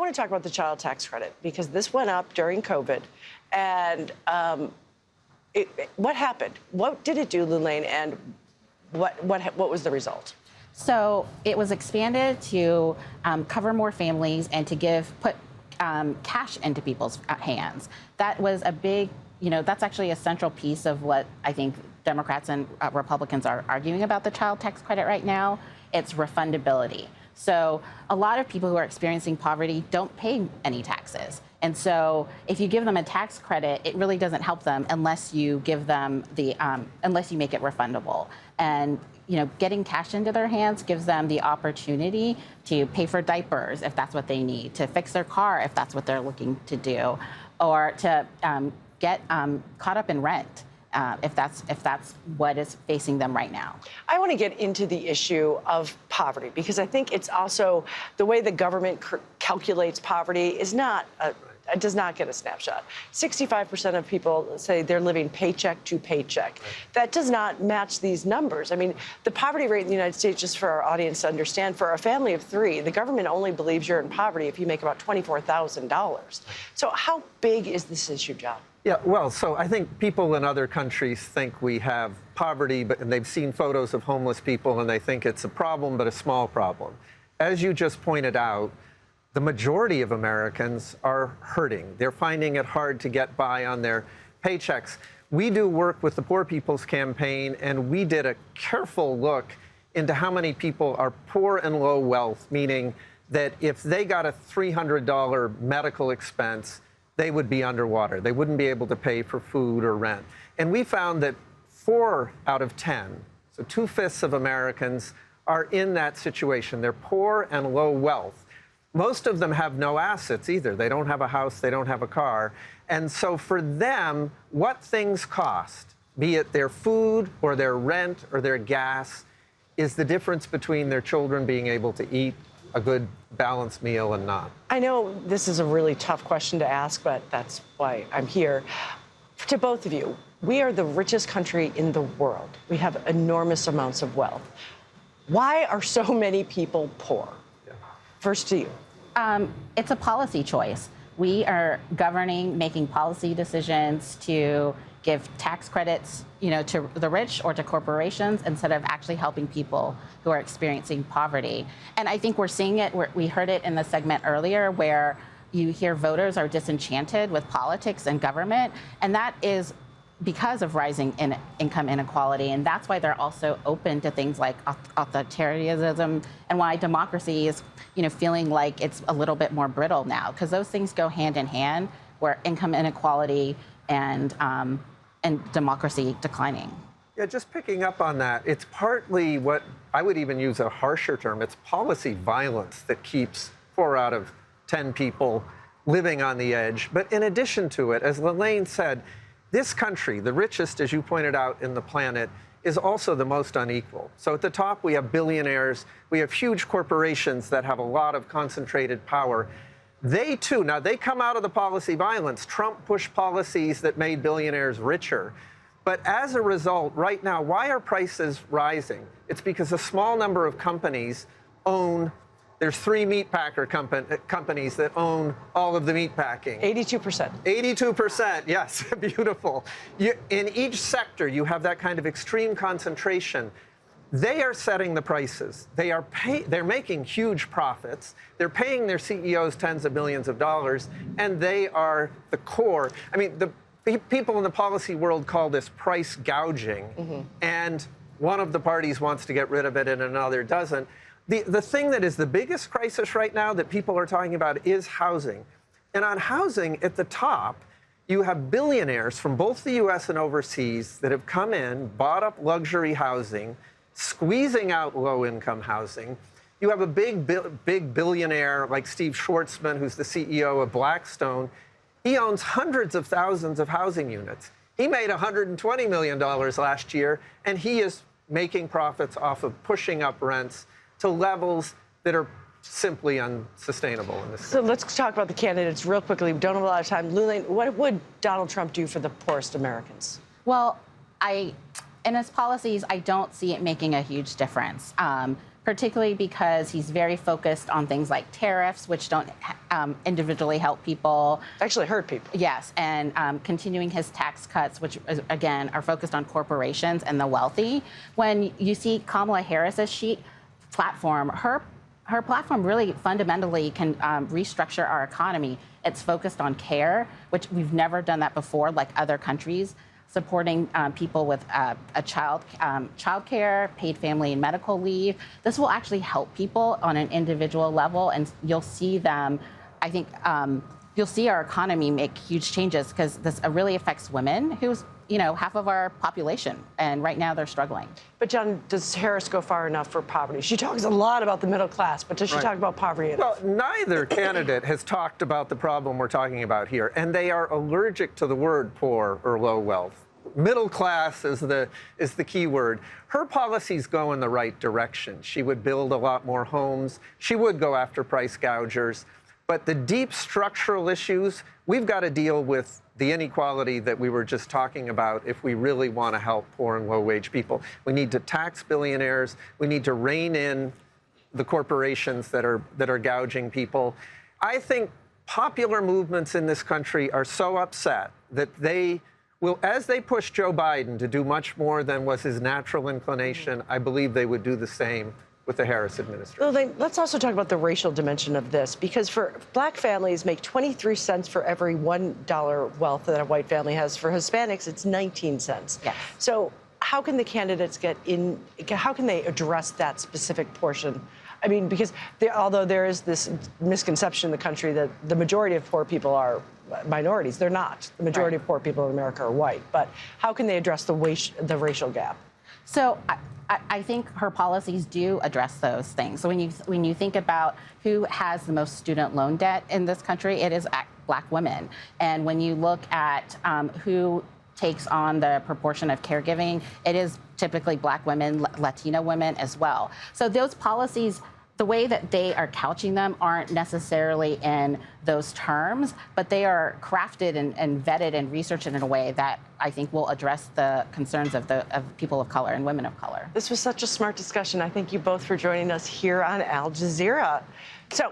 want to talk about the child tax credit because this went up during COVID. And what happened? What did it do, Lelaine, and what was the result? So it was expanded to cover more families and to put cash into people's hands. That was a big, that's actually a central piece of what I think Democrats and Republicans are arguing about the child tax credit right now. It's refundability. So a lot of people who are experiencing poverty don't pay any taxes. And so if you give them a tax credit, it really doesn't help them unless you give them unless you make it refundable. And getting cash into their hands gives them the opportunity to pay for diapers if that's what they need, to fix their car if that's what they're looking to do, or to get caught up in rent. If that's what is facing them right now. I want to get into the issue of poverty because I think it's also the way the government calculates poverty is not it does not get a snapshot. 65% of people say they're living paycheck to paycheck. Right. That does not match these numbers. I mean, the poverty rate in the United States, just for our audience to understand, for a family of three, the government only believes you're in poverty if you make about $24,000. So how big is this issue, John? Yeah, well, so I think people in other countries think we have poverty, and they've seen photos of homeless people, and they think it's a problem, but a small problem. As you just pointed out, the majority of Americans are hurting. They're finding it hard to get by on their paychecks. We do work with the Poor People's Campaign, and we did a careful look into how many people are poor and low wealth, meaning that if they got a $300 medical expense, they would be underwater. They wouldn't be able to pay for food or rent. And we found that 4 out of 10, so 2/5 of Americans, are in that situation. They're poor and low wealth. Most of them have no assets either. They don't have a house, they don't have a car. And so for them, what things cost, be it their food or their rent or their gas, is the difference between their children being able to eat a good balanced meal and not. I know this is a really tough question to ask, but that's why I'm here. To both of you, we are the richest country in the world. We have enormous amounts of wealth. Why are so many people poor? Yeah. First to you. It's a policy choice. We are making policy decisions to give tax credits, to the rich or to corporations instead of actually helping people who are experiencing poverty. And I think we're seeing it. We heard it in the segment earlier where you hear voters are disenchanted with politics and government, and that is because of rising income inequality. And that's why they're also open to things like authoritarianism and why democracy is feeling like it's a little bit more brittle now, because those things go hand in hand, where income inequality and democracy declining. Yeah, just picking up on that, it's partly what I would even use a harsher term. It's policy violence that keeps 4 out of 10 people living on the edge. But in addition to it, as Lelaine said, this country, the richest, as you pointed out, in the planet, is also the most unequal. So at the top, we have billionaires. We have huge corporations that have a lot of concentrated power. They, too, now they come out of the policy violence. Trump pushed policies that made billionaires richer. But as a result, right now, why are prices rising? It's because a small number of companies own. There's 3 meat packer companies that own all of the meat packing. 82%. 82%, yes, beautiful. In each sector, you have that kind of extreme concentration. They are setting the prices. They're making huge profits. They're paying their CEOs tens of millions of dollars, and they are the core. I mean, the people in the policy world call this price gouging, and one of the parties wants to get rid of it and another doesn't. The thing that is the biggest crisis right now that people are talking about is housing. And on housing, at the top, you have billionaires from both the U.S. and overseas that have come in, bought up luxury housing, squeezing out low-income housing. You have a big billionaire like Steve Schwartzman, who's the CEO of Blackstone. He owns hundreds of thousands of housing units. He made $120 million last year, and he is making profits off of pushing up rents to levels that are simply unsustainable in this country. So let's talk about the candidates real quickly. We don't have a lot of time. Lelaine, what would Donald Trump do for the poorest Americans? Well, in his policies, I don't see it making a huge difference. particularly because he's very focused on things like tariffs, which don't individually help people. Actually hurt people. Yes, and continuing his tax cuts, which, again, are focused on corporations and the wealthy. When you see Kamala Harris's platform, her platform really fundamentally can restructure our economy. It's focused on care, which we've never done that before, like other countries, supporting people with child care, paid family and medical leave. This will actually help people on an individual level, and you'll see them, I think, you'll see our economy make huge changes because this really affects women, who's half of our population, and right now they're struggling. But John, does Harris go far enough for poverty? She talks a lot about the middle class, but does she talk about poverty enough? Well, neither candidate has talked about the problem we're talking about here, and they are allergic to the word poor or low wealth. Middle class is the key word. Her policies go in the right direction. She would build a lot more homes. She would go after price gougers. But the deep structural issues, we've got to deal with the inequality that we were just talking about if we really want to help poor and low-wage people. We need to tax billionaires. We need to rein in the corporations that are gouging people. I think popular movements in this country are so upset that they will, as they push Joe Biden to do much more than was his natural inclination, I believe they would do the same with the Harris administration. Lelaine, let's also talk about the racial dimension of this, because for black families make 23 cents for every $1 wealth that a white family has. For Hispanics, it's 19 cents. Yes. So how can the candidates how can they address that specific portion? I mean, because although there is this misconception in the country that the majority of poor people are minorities, they're not. The majority of poor people in America are white. But how can they address the racial gap? So I think her policies do address those things. So when you think about who has the most student loan debt in this country, it is black women. And when you look at who takes on the proportion of caregiving, it is typically black women, Latina women as well. So those policies, the way that they are couching them aren't necessarily in those terms, but they are crafted and vetted and researched in a way that I think will address the concerns of people of color and women of color. This was such a smart discussion. I thank you both for joining us here on Al Jazeera. So